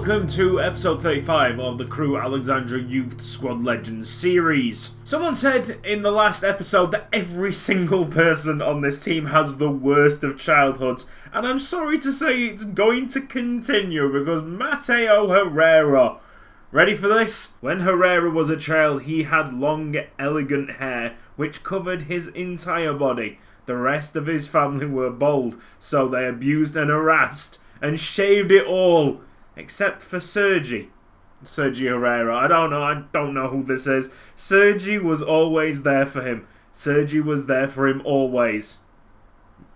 welcome to episode 35 of the Crewe Alexandra Youth Squad Legends series. Someone said in the last episode that every single person on this team has the worst of childhoods, and I'm sorry to say it's going to continue because Mateo Herrera. Ready for this? When Herrera was a child, he had long, elegant hair which covered his entire body. The rest of his family were bald, so they abused and harassed and shaved it all. Except for Sergi Herrera. I don't know who this is. Sergi was always there for him. Sergi was there for him always.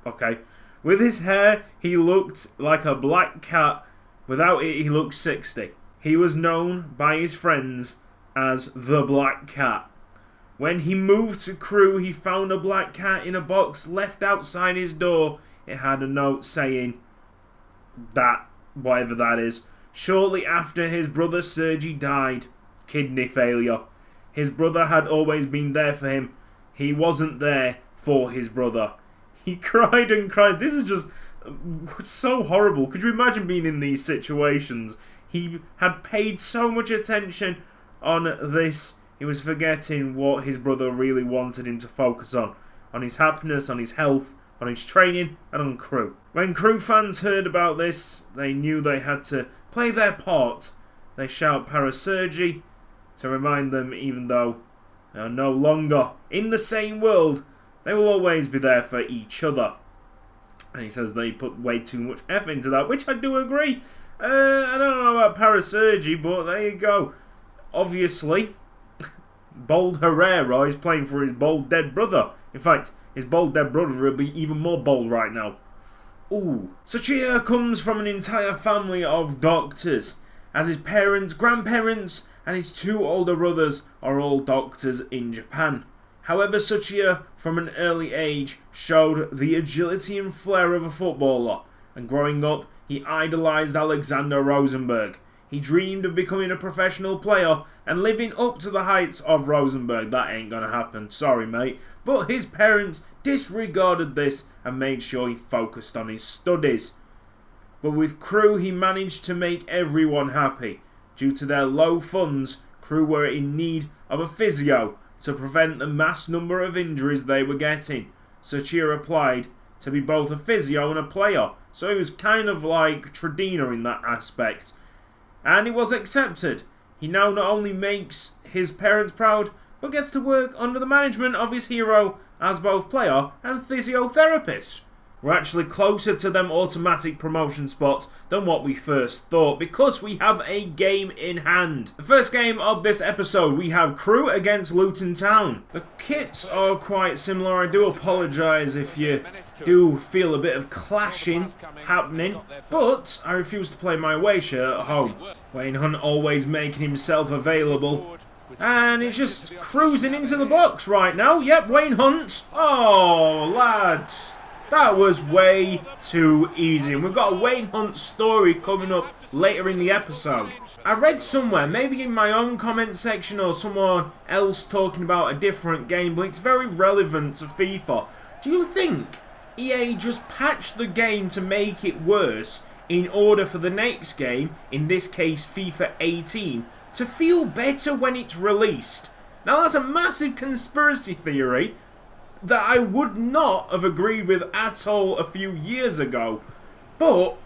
Okay. With his hair, he looked like a black cat. Without it, he looked 60. He was known by his friends as the Black Cat. When he moved to Crewe, he found a black cat in a box left outside his door. It had a note saying that, whatever that is. Shortly after, his brother Sergi died. Kidney failure. His brother had always been there for him. He wasn't there for his brother. He cried and cried. This is just so horrible. Could you imagine being in these situations? He had paid so much attention on this. He was forgetting what his brother really wanted him to focus on his happiness, on his health, on his training, and on Crewe. When Crewe fans heard about this, they knew they had to play their part. They shout para Sergi to remind them, even though they are no longer in the same world, they will always be there for each other. And he says they put way too much effort into that, which I do agree. I don't know about para Sergi, but there you go. Obviously, Bold Herrera is playing for his bold dead brother. In fact, his bold dead brother will be even more bold right now. Ooh. Sochia comes from an entire family of doctors, as his parents, grandparents, and his two older brothers are all doctors in Japan. However, Sochia, from an early age, showed the agility and flair of a footballer, and growing up, he idolised Alexander Rosenberg. He dreamed of becoming a professional player and living up to the heights of Rosenberg. That ain't gonna happen, sorry mate. But his parents disregarded this and made sure he focused on his studies. But with Crewe, he managed to make everyone happy. Due to their low funds, Crewe were in need of a physio to prevent the mass number of injuries they were getting. Sochia applied to be both a physio and a player, so he was kind of like Tredina in that aspect. And he was accepted. He now not only makes his parents proud, but gets to work under the management of his hero as both player and physiotherapist. We're actually closer to them automatic promotion spots than what we first thought, because we have a game in hand. The first game of this episode, we have Crewe against Luton Town. The kits are quite similar. I do apologise if you do feel a bit of clashing happening, but I refuse to play my away shirt at home. Wayne Hunt always making himself available. And it's just cruising into the box right now. Yep, Wayne Hunt. Oh, lads. That was way too easy. And we've got a Wayne Hunt story coming up later in the episode. I read somewhere, maybe in my own comment section or someone else talking about a different game, but it's very relevant to FIFA. Do you think EA just patched the game to make it worse in order for the next game, in this case FIFA 18, to feel better when it's released? Now that's a massive conspiracy theory that I would not have agreed with at all a few years ago, but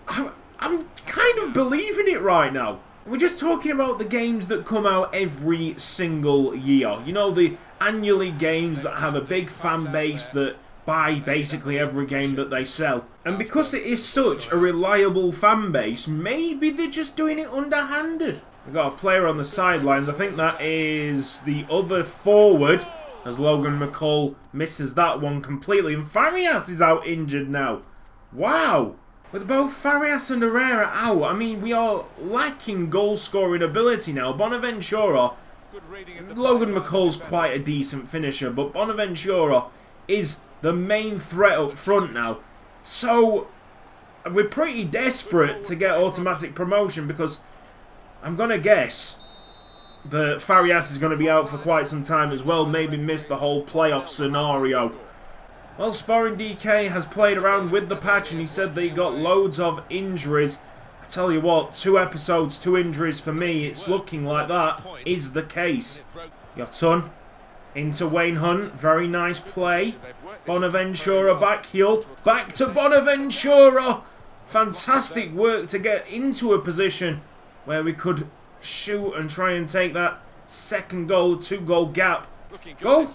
I'm kind of believing it right now. We're just talking about the games that come out every single year. You know, the annually games that have a big fan base that buy basically every game that they sell. And because it is such a reliable fan base, maybe they're just doing it underhanded. We've got a player on the sidelines. I think that is the other forward, as Logan McCall misses that one completely. And Farias is out injured now. Wow. With both Farias and Herrera out, I mean, we are lacking goal-scoring ability now. Bonaventura, Logan McCall's quite a decent finisher, but Bonaventura is the main threat up front now. So, we're pretty desperate to get automatic promotion because I'm going to guess that Farias is going to be out for quite some time as well, maybe miss the whole playoff scenario. Well, Sporring DK has played around with the patch and he said that he got loads of injuries. I Tell you what, 2 episodes, 2 injuries for me. It's looking like that is the case. Yotun into Wayne Hunt. Very nice play. Bonaventura back heel. Back to Bonaventura. Fantastic work to get into a position where we could shoot and try and take that second goal, 2-goal gap. Goal?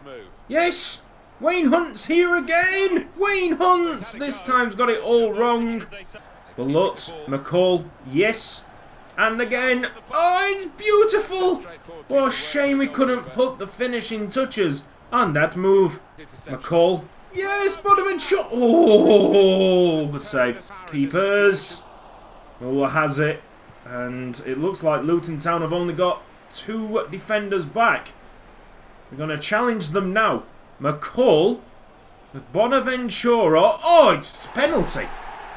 Yes! Wayne Hunt's here again! Wayne Hunt! This time's got it all wrong. But McCall, yes. And again, oh, it's beautiful! What a shame we couldn't put the finishing touches on that move. McCall, yes, Bonaventura! Oh, good save. Keepers. Muller has it. And it looks like Luton Town have only got 2 defenders back. We're going to challenge them now. McCall with Bonaventura. Oh, it's a penalty.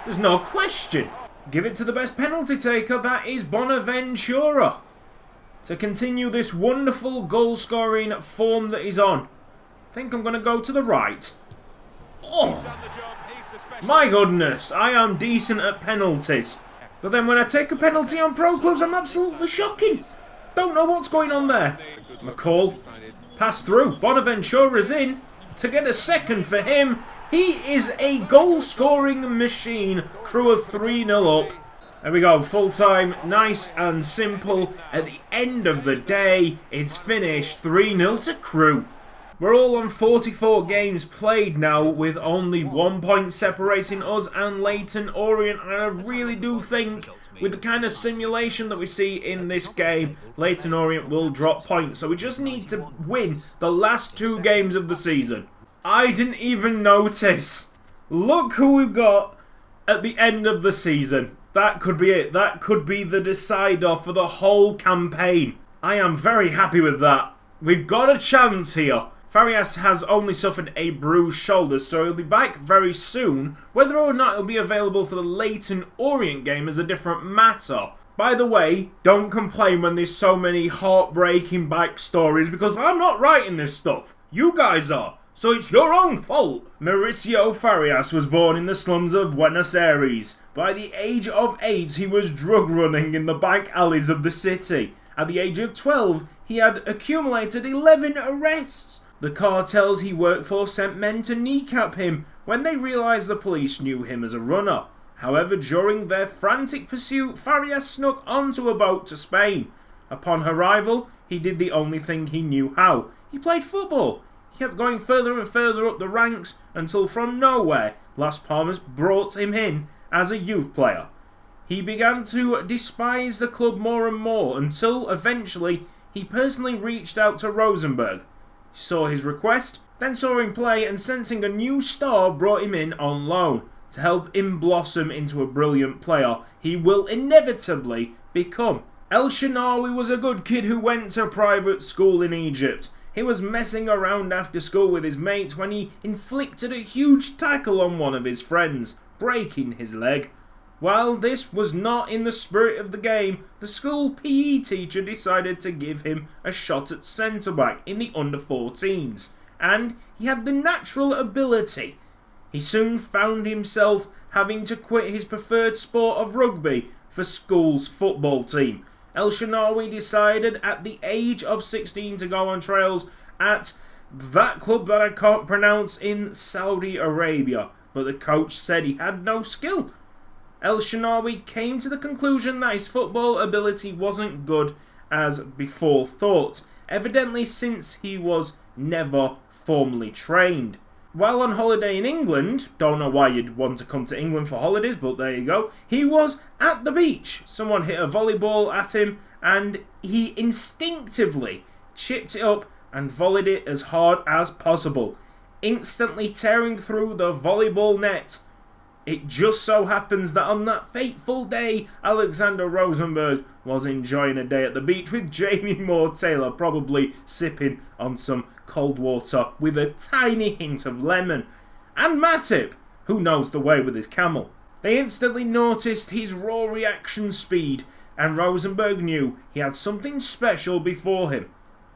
There's no question. Give it to the best penalty taker. That is Bonaventura. To continue this wonderful goal-scoring form that he's on. I think I'm going to go to the right. Oh, my goodness. I am decent at penalties. But then when I take a penalty on pro clubs, I'm absolutely shocking. Don't know what's going on there. McCall. Pass through. Bonaventura's in to get a second for him. He is a goal-scoring machine. Crewe are 3-0 up. There we go. Full time. Nice and simple. At the end of the day, it's finished 3-0 to Crewe. We're all on 44 games played now, with only 1 point separating us and Leyton Orient. And I really do think, with the kind of simulation that we see in this game, Leyton Orient will drop points. So we just need to win the last 2 games of the season. I didn't even notice. Look who we've got at the end of the season. That could be it. That could be the decider for the whole campaign. I am very happy with that. We've got a chance here. Farias has only suffered a bruised shoulder, so he'll be back very soon. Whether or not he'll be available for the Leyton Orient game is a different matter. By the way, don't complain when there's so many heartbreaking backstories, because I'm not writing this stuff. You guys are. So it's your own fault. Mauricio Farias was born in the slums of Buenos Aires. By the age of 8, he was drug running in the back alleys of the city. At the age of 12, he had accumulated 11 arrests. The cartels he worked for sent men to kneecap him when they realised the police knew him as a runner. However, during their frantic pursuit, Farias snuck onto a boat to Spain. Upon arrival, he did the only thing he knew how. He played football. He kept going further and further up the ranks until from nowhere, Las Palmas brought him in as a youth player. He began to despise the club more and more until eventually he personally reached out to Rosenberg. He saw his request, then saw him play, and sensing a new star brought him in on loan to help him blossom into a brilliant player he will inevitably become. El Shenawi was a good kid who went to private school in Egypt. He was messing around after school with his mates when he inflicted a huge tackle on one of his friends, breaking his leg. While this was not in the spirit of the game, the school PE teacher decided to give him a shot at centre-back in the under-14s, and he had the natural ability. He soon found himself having to quit his preferred sport of rugby for school's football team. El Shenawi decided at the age of 16 to go on trials at that club that I can't pronounce in Saudi Arabia, but the coach said he had no skill. El Shenawi came to the conclusion that his football ability wasn't good as before thought, evidently since he was never formally trained. While on holiday in England, don't know why you'd want to come to England for holidays, but there you go, he was at the beach. Someone hit a volleyball at him and he instinctively chipped it up and volleyed it as hard as possible, instantly tearing through the volleyball net. It just so happens that on that fateful day, Alexander Rosenberg was enjoying a day at the beach with Jamie Moore-Taylor, probably sipping on some cold water with a tiny hint of lemon. And Matip, who knows the way with his camel. They instantly noticed his raw reaction speed, and Rosenberg knew he had something special before him.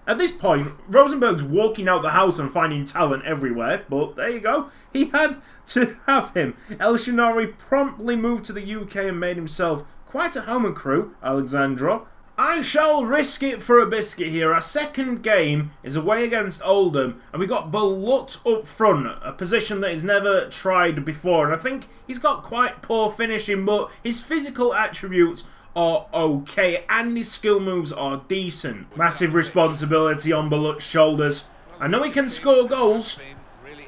At this point, Rosenberg's walking out the house and finding talent everywhere, but there you go, he had to have him. El Shenawi promptly moved to the UK and made himself quite at home at Crewe, Alexandra. I shall risk it for a biscuit here. Our second game is away against Oldham, and we got Balut up front, a position that he's never tried before. And I think he's got quite poor finishing, but his physical attributes are okay, and his skill moves are decent. Massive responsibility on Balut's shoulders. I know he can score goals,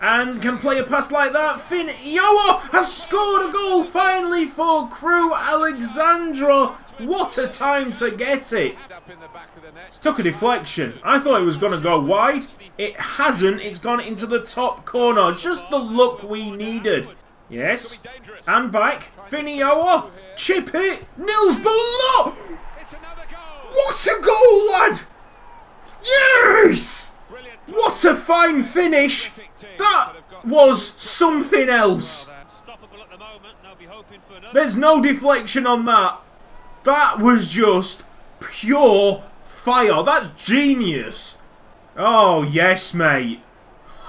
and can play a pass like that. Finn Yoa has scored a goal finally for Crewe Alexandra. What a time to get it. It's took a deflection. I thought it was going to go wide. It hasn't. It's gone into the top corner. Just the look we needed. Yes. And back. Finioa. Chip it. Nils below. What a goal, lad. Yes. What a fine finish. That was something else. There's no deflection on that. That was just pure fire. That's genius. Oh, yes, mate.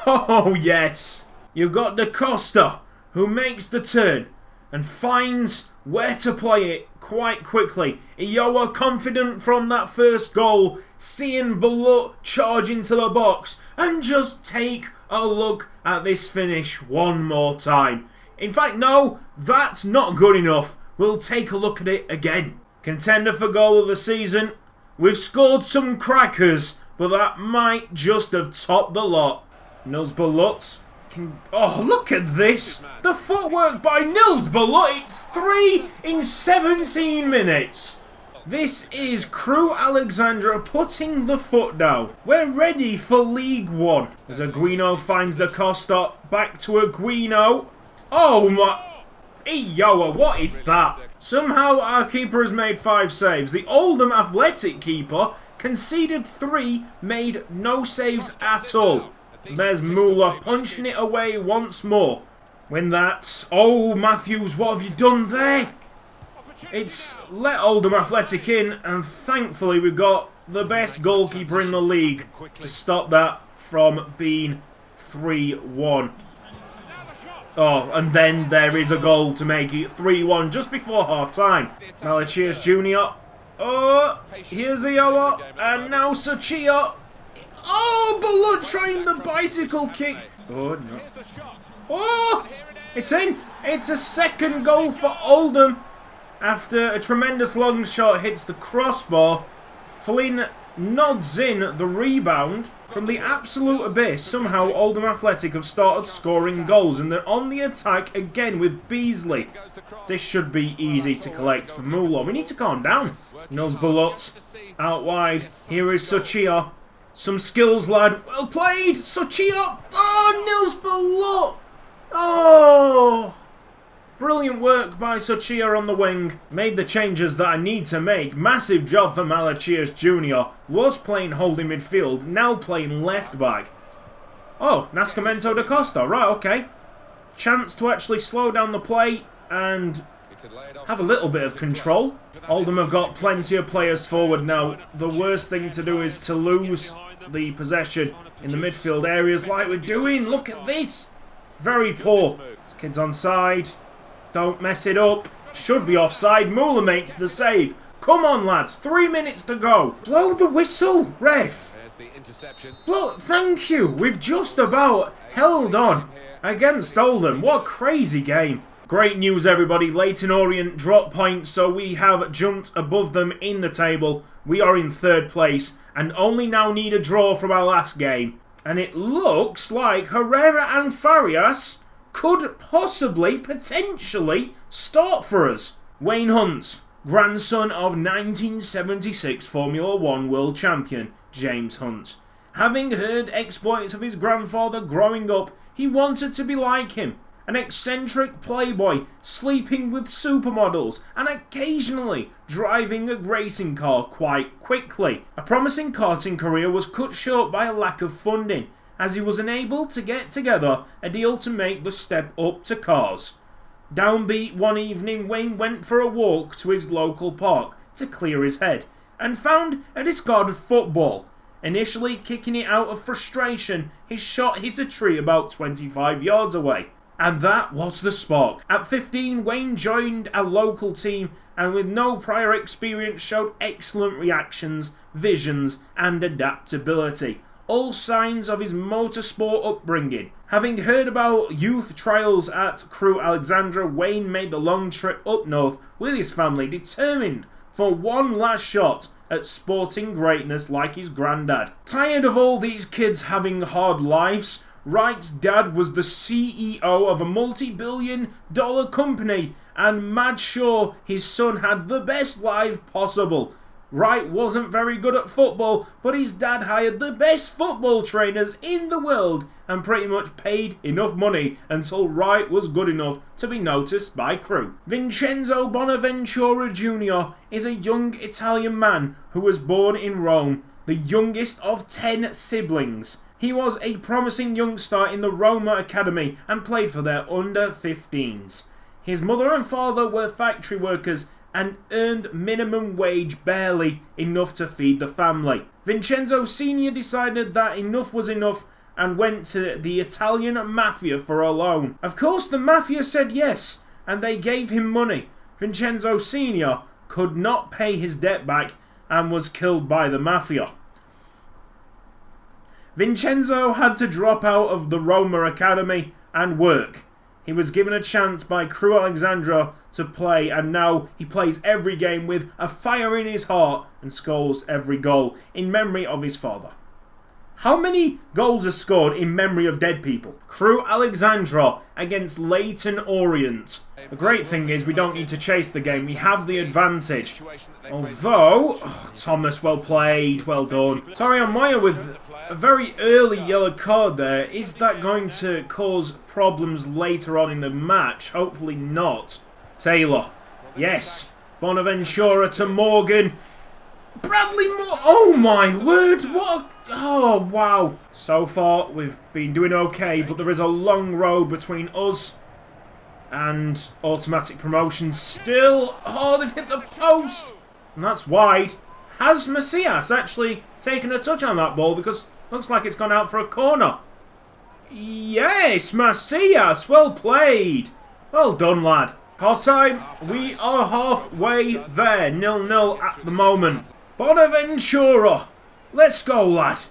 Oh, yes. You've got Da Costa, who makes the turn and finds where to play it quite quickly. Iowa confident from that first goal, seeing Balut charge into the box, and just take a look at this finish one more time. In fact, no, that's not good enough. We'll take a look at it again. Contender for goal of the season. We've scored some crackers, but that might just have topped the lot. Nils Balut can... Oh, look at this. The footwork by Nils Balut. It's 3 in 17 minutes. This is Crewe Alexandra putting the foot down. We're ready for League One. As Aguino finds Da Costa. Back to Aguino. Oh my... Eyoa, what is that? Somehow our keeper has made 5 saves. The Oldham Athletic keeper conceded 3, made no saves at all. There's Muller punching it away once more. When that's... Oh, Matthews, what have you done there? It's let Oldham Athletic in, and thankfully we've got the best goalkeeper in the league to stop that from being 3-1. Oh, and then there is a goal to make it 3-1 just before half-time. Malachias Jr. Oh, here's Iowa. And now Sochia. Oh, Balut trying the bicycle kick. Oh, no. Oh, it's in. It's a second goal for Oldham. After a tremendous long shot hits the crossbar, Flynn nods in the rebound. From the absolute abyss, somehow Oldham Athletic have started scoring goals, and they're on the attack again with Beasley. This should be easy to collect for Mulo. We need to calm down. Nils Balut out wide. Here is Sochia. Some skills, lad. Well played. Sochia. Oh, Nils Balut. Oh. Brilliant work by Sochia on the wing. Made the changes that I need to make. Massive job for Malachias Jr. Was playing holding midfield, now playing left back. Oh, Nascimento Da Costa. Right, okay. Chance to actually slow down the play and have a little bit of control. Oldham have got plenty of players forward now. The worst thing to do is to lose the possession in the midfield areas like we're doing. Look at this. Very poor. This kid's onside. Don't mess it up. Should be offside. Muller makes the save. Come on, lads. 3 minutes to go. Blow the whistle, ref. Blow. Thank you. We've just about held on against Oldham. What a crazy game. Great news, everybody. Leyton Orient dropped points, so we have jumped above them in the table. We are in 3rd place and only now need a draw from our last game. And it looks like Herrera and Farias could possibly, potentially, start for us. Wayne Hunt, grandson of 1976 Formula 1 world champion James Hunt. Having heard exploits of his grandfather growing up, he wanted to be like him. An eccentric playboy, sleeping with supermodels, and occasionally driving a racing car quite quickly. A promising karting career was cut short by a lack of funding, as he was unable to get together a deal to make the step up to cars. Downbeat one evening, Wayne went for a walk to his local park to clear his head, and found a discarded football. Initially kicking it out of frustration, his shot hit a tree about 25 yards away. And that was the spark. At 15, Wayne joined a local team and with no prior experience showed excellent reactions, visions and adaptability. All signs of his motorsport upbringing. Having heard about youth trials at Crewe Alexandra, Wayne made the long trip up north with his family, determined for one last shot at sporting greatness like his granddad. Tired of all these kids having hard lives, Wright's dad was the CEO of a multi-billion-dollar company and mad sure his son had the best life possible. Wright wasn't very good at football, but his dad hired the best football trainers in the world and pretty much paid enough money until Wright was good enough to be noticed by Crewe. Vincenzo Bonaventura Jr. is a young Italian man who was born in Rome, the youngest of 10 siblings. He was a promising youngster in the Roma Academy and played for their under-15s. His mother and father were factory workers and earned minimum wage, barely enough to feed the family. Vincenzo Sr. decided that enough was enough and went to the Italian mafia for a loan. Of course the mafia said yes, and they gave him money. Vincenzo Sr. could not pay his debt back and was killed by the mafia. Vincenzo had to drop out of the Roma Academy and work. He was given a chance by Crewe Alexandra to play, and now he plays every game with a fire in his heart and scores every goal in memory of his father. How many goals are scored in memory of dead people? Crewe Alexandra against Luton Orient. The great thing is we don't need to chase the game, we have the advantage. Although, Thomas, well played, well done. Torian Moya with a very early yellow card there. Is that going to cause problems later on in the match? Hopefully not. Taylor, yes. Bonaventura to Morgan. Bradley Moore, oh my word, what a... Oh, wow. So far, we've been doing okay, but there is a long road between us and automatic promotion still. Oh, they've hit the post. And that's wide. Has Macias actually taken a touch on that ball? Because it looks like it's gone out for a corner. Yes, Macias. Well played. Well done, lad. Half time. We are halfway there. 0-0 at the moment. Bonaventura. Let's go, lad.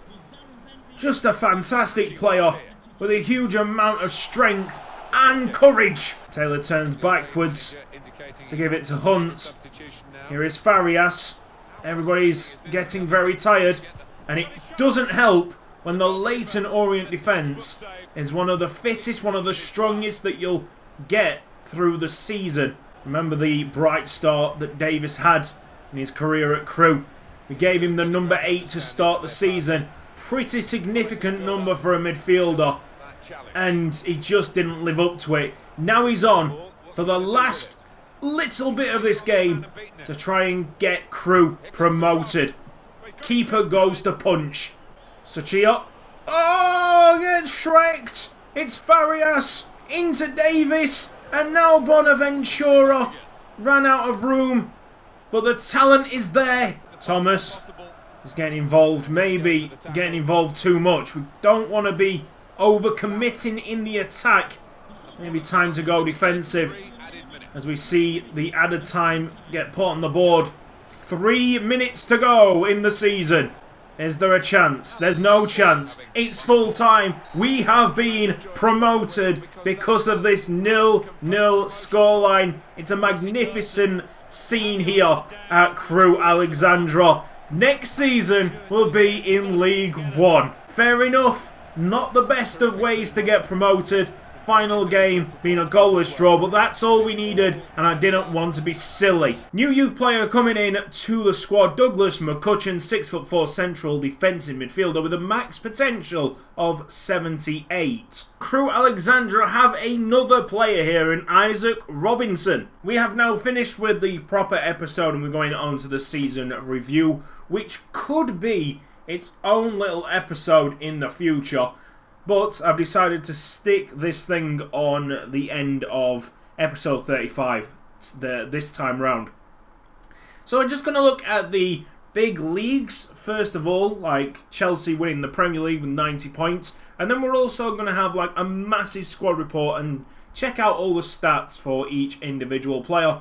Just a fantastic player with a huge amount of strength and courage. Taylor turns backwards to give it to Hunt. Here is Farias. Everybody's getting very tired, and it doesn't help when the Luton Orient defence is one of the fittest, one of the strongest that you'll get through the season. Remember the bright start that Davis had in his career at Crewe. We gave him the number 8 to start the season. Pretty significant number for a midfielder. And he just didn't live up to it. Now he's on for the last little bit of this game to try and get Crewe promoted. Keeper goes to punch. Sachia. Oh, gets shreked. It's Farias into Davis. And now Bonaventura ran out of room. But the talent is there. Thomas is getting involved, maybe getting involved too much. We don't want to be over-committing in the attack. Maybe time to go defensive as we see the added time get put on the board. 3 minutes to go in the season. Is there a chance? There's no chance. It's full time. We have been promoted because of this 0-0 scoreline. It's a magnificent scene here at Crewe Alexandra. Next season will be in League One. Fair enough, not the best of ways to get promoted. Final game being a goalless draw, but that's all we needed, and I didn't want to be silly. New youth player coming in to the squad, Douglas McCutcheon, 6'4" central defensive midfielder with a max potential of 78. Crewe Alexandra have another player here in Isaac Robinson. We have now finished with the proper episode and we're going on to the season review, which could be its own little episode in the future. But I've decided to stick this thing on the end of episode 35 this time round. So I'm just going to look at the big leagues, first of all, like Chelsea winning the Premier League with 90 points. And then we're also going to have like a massive squad report and check out all the stats for each individual player.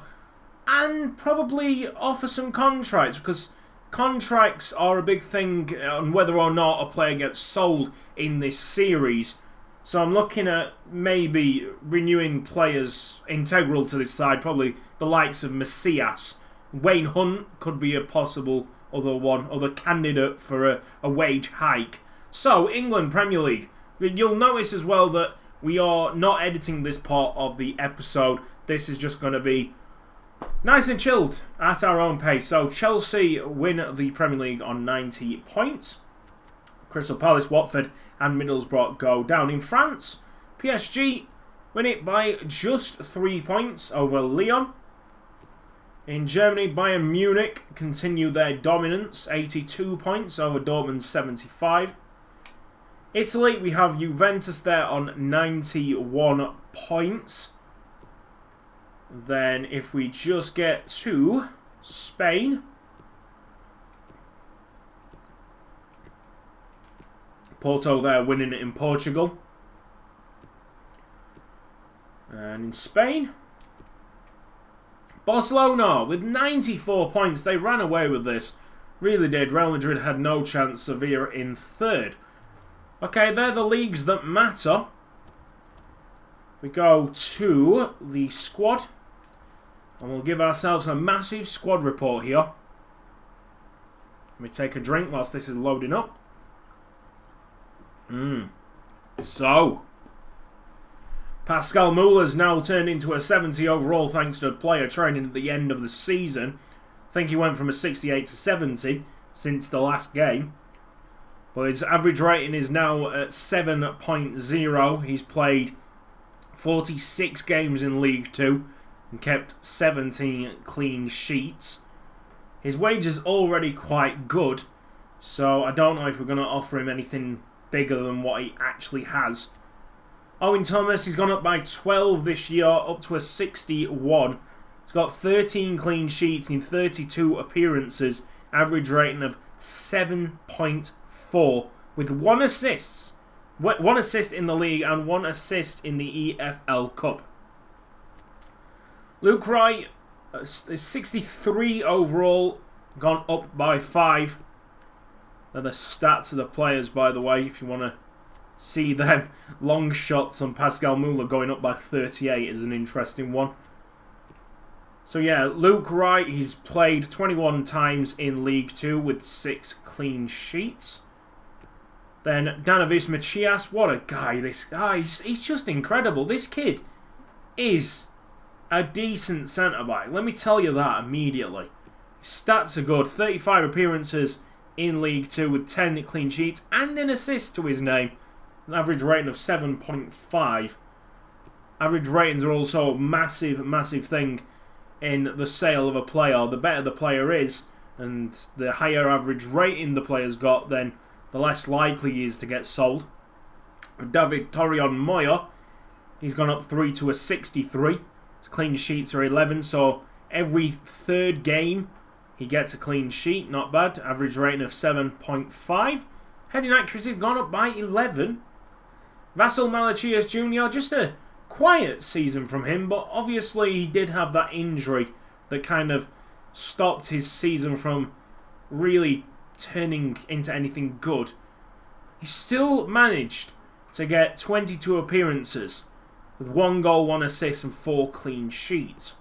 And probably offer some contracts, because contracts are a big thing on whether or not a player gets sold in this series. So I'm looking at maybe renewing players integral to this side, probably the likes of Macias. Wayne Hunt could be a possible other candidate for a wage hike. So, England Premier League. You'll notice as well that we are not editing this part of the episode. This is just going to be nice and chilled at our own pace. So, Chelsea win the Premier League on 90 points. Crystal Palace, Watford and Middlesbrough go down. In France, PSG win it by just 3 points over Lyon. In Germany, Bayern Munich continue their dominance, 82 points over Dortmund 75. Italy, we have Juventus there on 91 points. Then if we just get to Spain, Porto there winning it in Portugal. And in Spain, Barcelona with 94 points. They ran away with this. Really did. Real Madrid had no chance. Sevilla in third. Okay, they're the leagues that matter. We go to the squad. And we'll give ourselves a massive squad report here. Let me take a drink whilst this is loading up. So, Pascal Muller's now turned into a 70 overall thanks to player training at the end of the season. I think he went from a 68 to 70 since the last game. But his average rating is now at 7.0. He's played 46 games in League 2 and kept 17 clean sheets. His wage is already quite good, so I don't know if we're going to offer him anything bigger than what he actually has. Owen Thomas, he's gone up by 12 this year, up to a 61. He's got 13 clean sheets in 32 appearances, average rating of 7.4, with 1 assist. 1 assist in the league and 1 assist in the EFL Cup. Luke Wright is 63 overall, gone up by 5. They're the stats of the players, by the way, if you want to see them. Long shots on Pascal Muller going up by 38 is an interesting one. So yeah, Luke Wright, he's played 21 times in League 2 with 6 clean sheets. Then Danavis Macias, what a guy this guy, he's just incredible. This kid is a decent centre-back, let me tell you that immediately. His stats are good, 35 appearances in League 2 with 10 clean sheets and an assist to his name. An average rating of 7.5. Average ratings are also a massive thing in the sale of a player. The better the player is and the higher average rating the player's got, then the less likely he is to get sold. David Torion Moya, he's gone up 3 to a 63. His clean sheets are 11, so every third game he gets a clean sheet, not bad. Average rating of 7.5. Heading accuracy has gone up by 11. Vasil Malachias Jr., just a quiet season from him, but obviously he did have that injury that kind of stopped his season from really turning into anything good. He still managed to get 22 appearances with 1 goal, 1 assist and 4 clean sheets.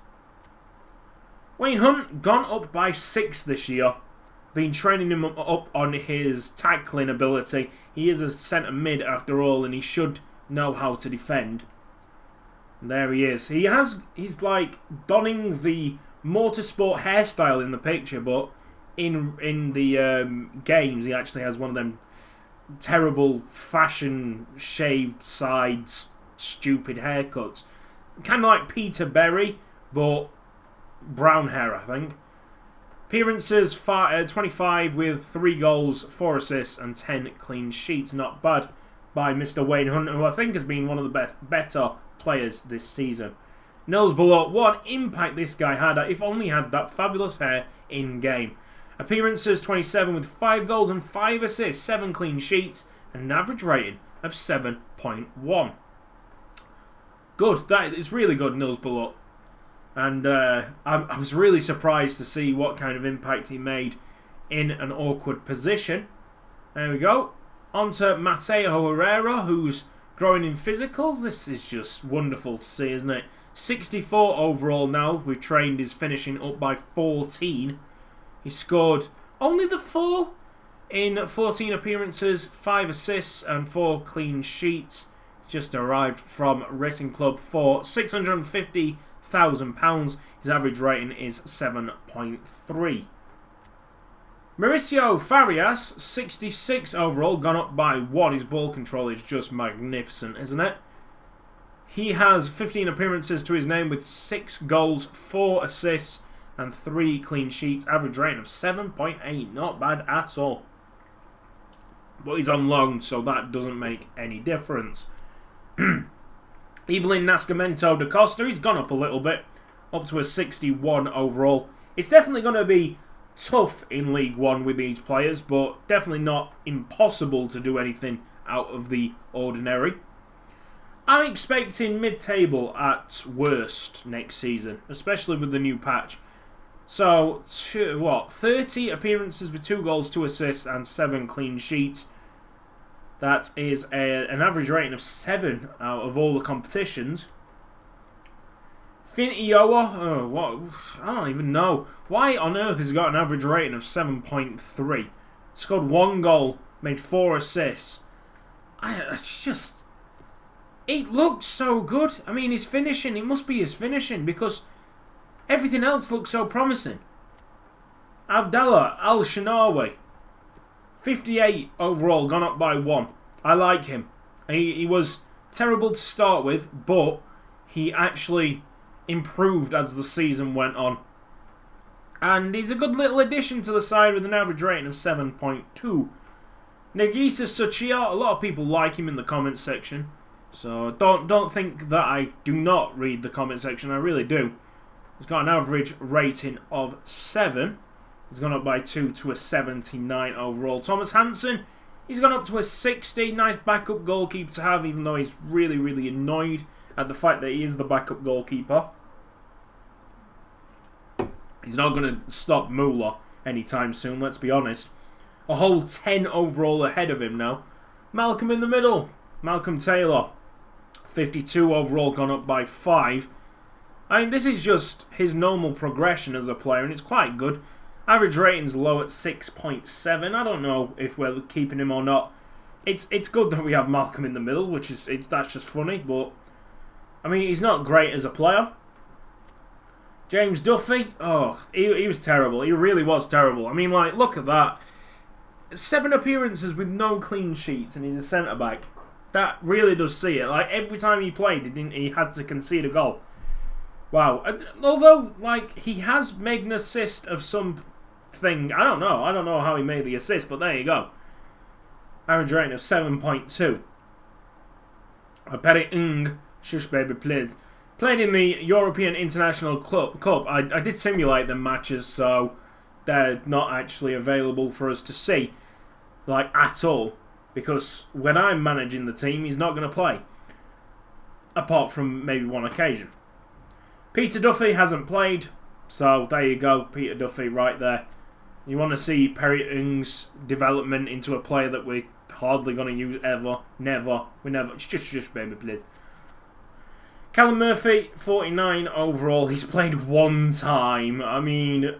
Wayne Hunt, gone up by 6 this year. Been training him up on his tackling ability. He is a centre mid after all, and he should know how to defend. And there he is. He's like donning the motorsport hairstyle in the picture, but in the games he actually has one of them terrible fashion shaved sides, stupid haircuts. Kind of like Peter Berry, but brown hair, I think. Appearances 25 with 3 goals, 4 assists and 10 clean sheets. Not bad by Mr. Wayne Hunt, who I think has been one of the better players this season. Nils Bullock, what impact this guy had. If only he had that fabulous hair in game. Appearances 27 with 5 goals and 5 assists, 7 clean sheets, and an average rating of 7.1. Good, that is really good, Nils Bullock. And I was really surprised to see what kind of impact he made in an awkward position. There we go. On to Mateo Herrera, who's growing in physicals. This is just wonderful to see, isn't it? 64 overall now. We've trained his finishing up by 14. He scored only the 4 in 14 appearances, 5 assists and 4 clean sheets. Just arrived from Racing Club for £650,000. His average rating is 7.3. Mauricio Farias, 66 overall, gone up by 1. His ball control is just magnificent, isn't it? He has 15 appearances to his name with 6 goals, 4 assists and 3 clean sheets. Average rating of 7.8. Not bad at all. But he's on loan, so that doesn't make any difference. Evelyn Nascimento da Costa, he's gone up a little bit, up to a 61 overall. It's definitely going to be tough in League One with these players, but definitely not impossible to do anything out of the ordinary. I'm expecting mid-table at worst next season, especially with the new patch. So, 30 appearances with 2 goals, 2 assists and 7 clean sheets. That is an average rating of 7 out of all the competitions. Finn Iowa, I don't even know. Why on earth has he got an average rating of 7.3? Scored 1 goal, made 4 assists. It looks so good. I mean, his finishing, it must be his finishing because everything else looks so promising. Abdallah Al-Shanawi, 58 overall, gone up by 1. I like him. He was terrible to start with, but he actually improved as the season went on. And he's a good little addition to the side with an average rating of 7.2. Nagisa Suchia, a lot of people like him in the comments section. So don't think that I do not read the comment section. I really do. He's got an average rating of 7. He's gone up by 2 to a 79 overall. Thomas Hansen, he's gone up to a 60. Nice backup goalkeeper to have, even though he's really, really annoyed at the fact that he is the backup goalkeeper. He's not going to stop Muller anytime soon, let's be honest. A whole 10 overall ahead of him now. Malcolm in the middle. Malcolm Taylor, 52 overall, gone up by 5. I mean, this is just his normal progression as a player, and it's quite good. Average rating's low at 6.7. I don't know if we're keeping him or not. It's good that we have Malcolm in the middle, which is that's just funny, but I mean, he's not great as a player. James Duffy, he was terrible. He really was terrible. I mean, like, look at that. 7 appearances with no clean sheets, and he's a centre-back. That really does see it. Like, every time he played, he had to concede a goal. Wow. Although, like, he has made an assist of something. I don't know. I don't know how he made the assist, but there you go. Average rating of 7.2. Perry Ng, shush baby please. Played in the European International Cup. I did simulate the matches, so they're not actually available for us to see, like, at all. Because when I'm managing the team, he's not going to play. Apart from maybe one occasion. Peter Duffy hasn't played, so there you go, Peter Duffy right there. You want to see Perry Ng's development into a player that we're hardly going to use ever. Never. We never. Shush, baby, please. Callum Murphy, 49 overall. He's played 1 time. I mean,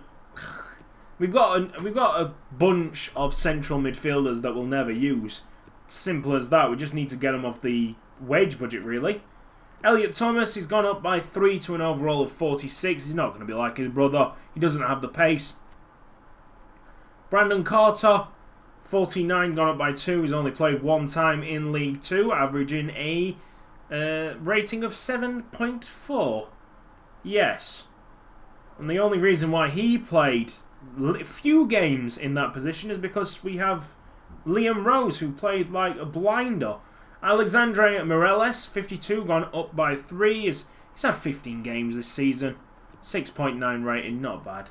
we've got a bunch of central midfielders that we'll never use. Simple as that. We just need to get them off the wage budget, really. Elliot Thomas, he's gone up by 3 to an overall of 46. He's not going to be like his brother. He doesn't have the pace. Brandon Carter, 49, gone up by 2. He's only played 1 time in League 2, averaging a rating of 7.4. Yes. And the only reason why he played few games in that position is because we have Liam Rose, who played like a blinder. Alexandre Morales, 52, gone up by 3. He's had 15 games this season. 6.9 rating, not bad.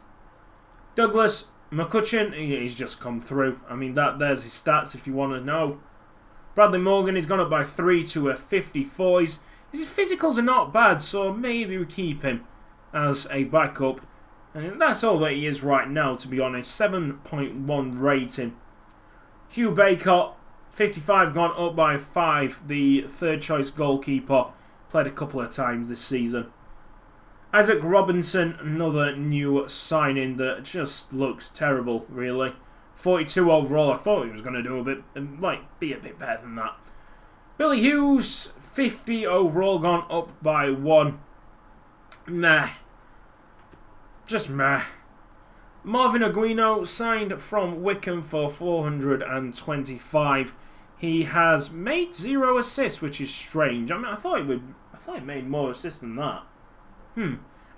Douglas McCutcheon, he's just come through. I mean, there's his stats if you want to know. Bradley Morgan, he's gone up by 3 to a 54. His physicals are not bad, so maybe we keep him as a backup. And that's all that he is right now, to be honest. 7.1 rating. Hugh Baycott, 55, gone up by 5. The third choice goalkeeper. Played a couple of times this season. Isaac Robinson, another new signing that just looks terrible, really. 42 overall. I thought he was going to do a bit, be a bit better than that. Billy Hughes, 50 overall, gone up by 1. Nah. Just meh. Marvin Aguino signed from Wickham for 425. He has made 0 assists, which is strange. I mean, I thought he made more assists than that.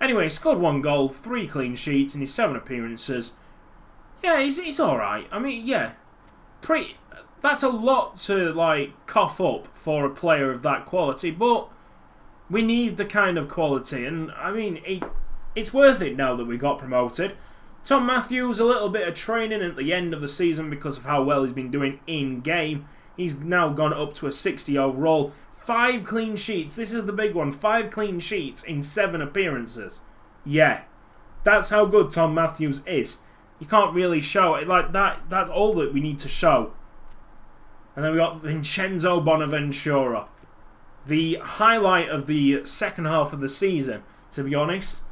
Anyway, he scored 1 goal, 3 clean sheets in his 7 appearances. Yeah, he's alright. I mean, yeah. That's a lot to, cough up for a player of that quality, but we need the kind of quality. And, I mean, it's worth it now that we got promoted. Tom Matthews, a little bit of training at the end of the season because of how well he's been doing in-game. He's now gone up to a 60 overall. 5 clean sheets. This is the big one. 5 clean sheets in 7 appearances. Yeah. That's how good Tom Matthews is. You can't really show it like that. That's all that we need to show. And then we got Vincenzo Bonaventura. The highlight of the second half of the season, to be honest.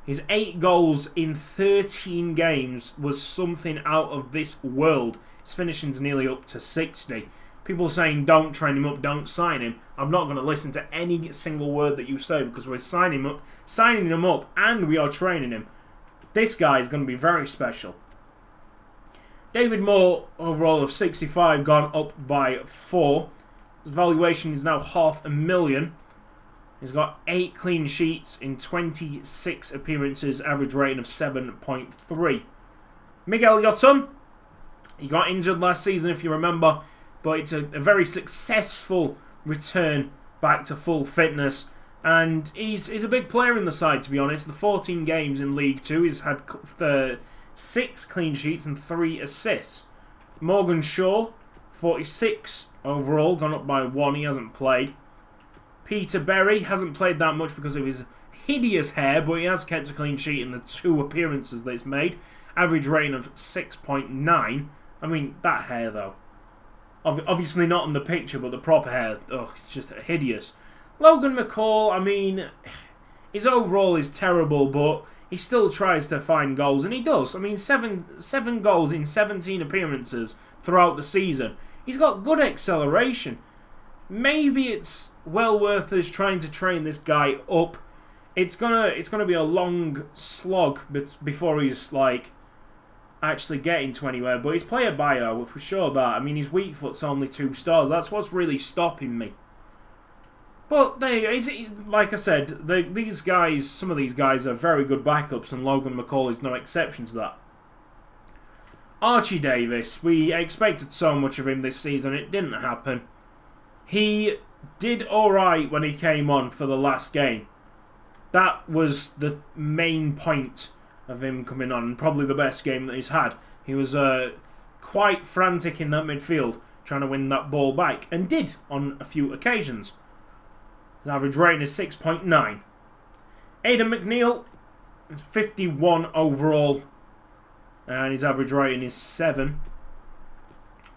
His 8 goals in 13 games was something out of this world. His finishing's nearly up to 60. People saying don't train him up, don't sign him. I'm not going to listen to any single word that you say because we're signing him up and we are training him. This guy is going to be very special. David Moore, overall of 65, gone up by 4. His valuation is now $500,000. He's got 8 clean sheets in 26 appearances, average rating of 7.3. Miguel Yotun, he got injured last season if you remember, but it's a very successful return back to full fitness. And he's a big player in the side, to be honest. The 14 games in League 2, he's had 6 clean sheets and 3 assists. Morgan Shaw, 46 overall, gone up by 1, he hasn't played. Peter Berry hasn't played that much because of his hideous hair, but he has kept a clean sheet in the 2 appearances that he's made. Average rating of 6.9. I mean, that hair though. Obviously not in the picture, but the proper hair, it's just hideous. Logan McCall, I mean, his overall is terrible, but he still tries to find goals, and he does. I mean, seven goals in 17 appearances throughout the season. He's got good acceleration. Maybe it's well worth us trying to train this guy up. It's gonna be a long slog before he's actually getting to anywhere. But his player bio, for sure that. I mean, his weak foot's only 2 stars. That's what's really stopping me. But like I said, these guys, some of these guys are very good backups, and Logan McCall is no exception to that. Archie Davis, we expected so much of him this season. It didn't happen. He did alright when he came on for the last game. That was the main point of him coming on, and probably the best game that he's had. He was quite frantic in that midfield, trying to win that ball back, and did on a few occasions. His average rating is 6.9. Aidan McNeil, 51 overall, and his average rating is 7.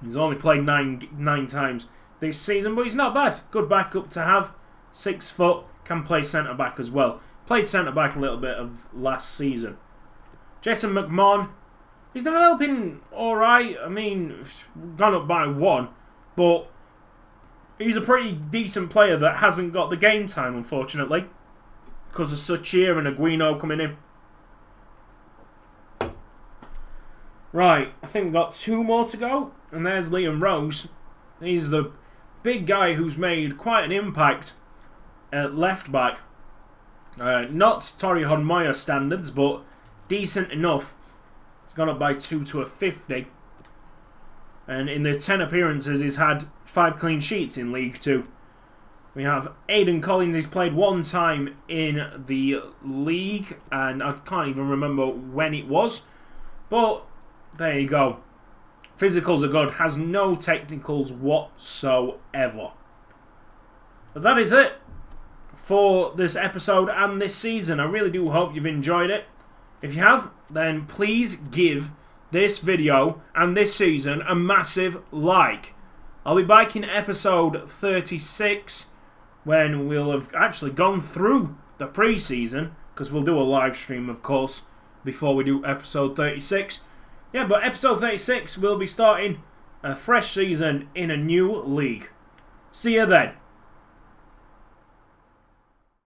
He's only played 9 times this season, but he's not bad. Good backup to have. 6 foot, can play centre-back as well. Played centre-back a little bit of last season. Jason McMahon, he's developing alright. I mean, gone up by 1, but he's a pretty decent player that hasn't got the game time, unfortunately, because of Suchir and Aguino coming in. Right, I think we've got 2 more to go, and there's Liam Rose. He's the big guy who's made quite an impact at left back. Not Torrejon Moya standards, but decent enough. He's gone up by 2 to a 50. And in the 10 appearances, he's had 5 clean sheets in League 2. We have Aidan Collins. He's played 1 time in the league, and I can't even remember when it was. But there you go. Physicals are good, has no technicals whatsoever. But that is it for this episode and this season. I really do hope you've enjoyed it. If you have, then please give this video and this season a massive like. I'll be back in episode 36 when we'll have actually gone through the pre-season, because we'll do a live stream, of course, before we do episode 36. Yeah, but episode 36 will be starting a fresh season in a new league. See you then.